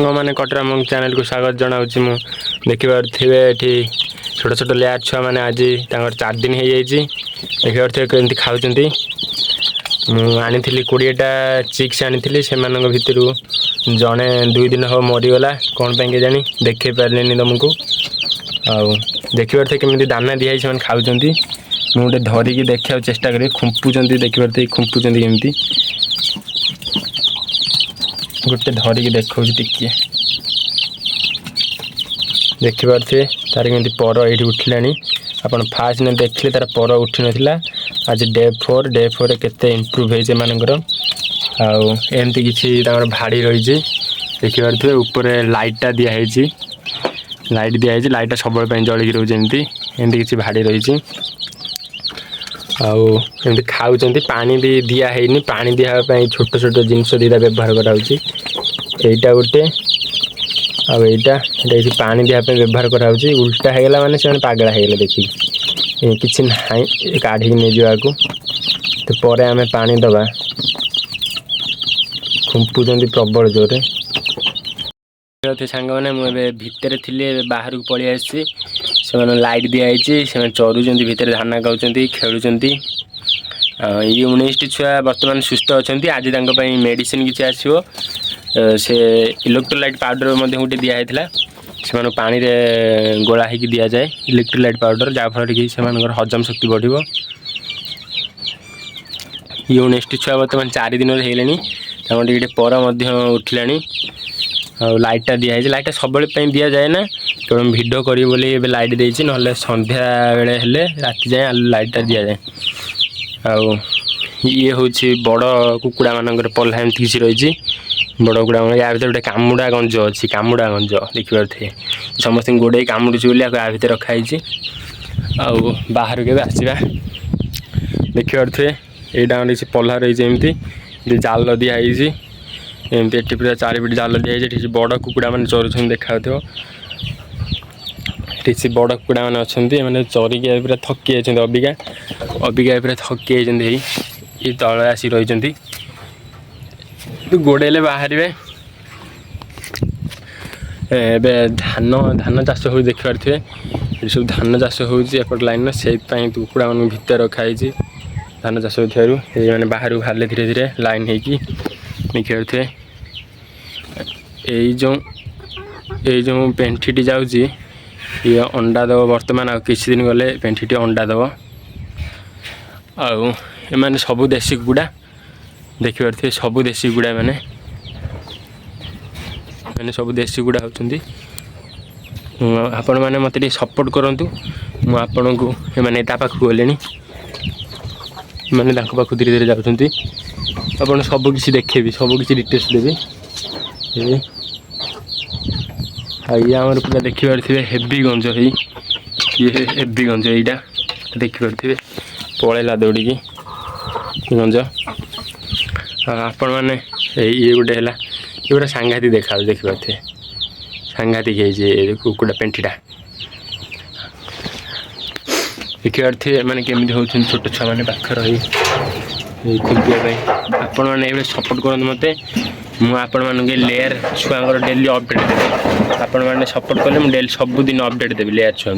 मैंने कटरा मो चैनल को स्वागत जनाऊँ मु देखिपे ये छोट छोट लेयर छुआ मैंने आज 4 दिन हो जाइए देखिपे कमी खाऊँ मुझे 20टा चिक्स आनी से भितर जड़े 2 दिन हम मरीगला कौन पे जानी देखे पारे तुमको आउ देखिपे केमी दाना दिखाई से खाऊँ मुझे धरिकी देखा चेष्टा करी खुंपुंट देखिपे खुंपुंट केमी गोटे धरिकी देखा टिके देखिपे तार केमी पर ये उठिला आपन फास्ट ने देखले तार पर उठी नाला आज डे 4 केते इम्प्रूव होइसे मानकर आउ एमती किसी भाड़ी रही देखिपे ऊपर लाइटा दिखाई लाइट दिखाई लाइटा सब जलिकी रोचे एमती किसी भाड़ी रही आमती खाऊँ पानी भी दिखाई पानी दिखाई छोट छोट जिनस दीटा व्यवहार कराऊँगा गोटे आईटा पानी देवाई व्यवहार कराऊँगी उल्टा होगला माने से पागला होगला देखिए किसी ना काढ़ी नहीं जावाक तो पर आम पानी दबा खुंपुंट प्रबल जोरे सांग मैंने मुझे भितर थी बाहर को पलि आसी से लाइट दिखाई से चरुंच भितर धान खाऊँ खेलुंट ये 19टी छुआ बर्तमान सुस्थ अच्छा आज मेडिसिन किसी आसो से इलेक्ट्रोलाइट पाउडर गोटे दिखाई से पानी रे गोला होगी दि जाए इलेक्ट्रोलाइट पाउडर जहाँफल कि से हजम शक्ति बढ़ ये 19टी छुआ बर्तमान 4 दिन होगा पर उठिला और लाइटा दिखाई लाइटा सब दि जाए ना केवल भिड करी बोली लाइट देती ना संध्या बेले हेले राति जाए लाइटा दि जाए आउ ये हूँ बड़ कुकुड़ा मानक पल्ला एमती किसी रही बड़ कुकुड़ा या भर गोटे कामुड़ा गंज अच्छी कामुड़ा गंज देखिपे समस्त गोड़े कामुड़ी बोली या भर रखाई आउ बाहर के आसवा देखिपे यहाँ किसी पल्ला रही एमती जाल दिखाई एमती पूरा 4 फीट जाल दिखाई बड़ कुकुड़ा मैंने चरुच देखा से बड़ कुकुड़ा मैंने अच्छा मैंने चरिकी पूरा थकी जाती अबिका पूरा थकी जाती ये तले आसी रही गोड़े बाहर धान धान चाष हो देखिपे ये सब धान चाष होपट लाइन से कुकुड़ा मान भितर रखाई धान चाष होने बाहर बाहर धीरे धीरे लाइन होगी देखिपे जो पेंठी जाऊँगी ये अंडा दब बर्तमान आ किसी दिन गले पेंठी अंडा दब आने सबू देसी कुकुड़ा देखिपे सबू देसी कुकुड़ा मैंने सब देसी कुकुड़ा होती आपण मैंने मत सपोर्ट करूँ मुझे को मैंने पाखक गले मैंने पाख धीरे धीरे जाऊँगी आप सब किसी देखेबी सब किसी डिटेल्स देवी ये आम पूरा देखिपे हेवी गंज ये हेवी गंज यहाँ देखिपे पलैला दौड़ी गंज आपण मैंने ये गोटे है ये पूरा सांघातिक देखा देखिपे सांघातिक है कुकुड़ा पेंठीटा देखिपे मैंने केमी हो छोट छुआ मैंने पाख रही खुंपाई आपण मैंने सपोर्ट करते मत मुझे लेयर छुआ डेली अपडेट देवी आपण मैंने सपोर्ट कले मुझे डेली सबुदिन अपडेट देवी लेयर छुआ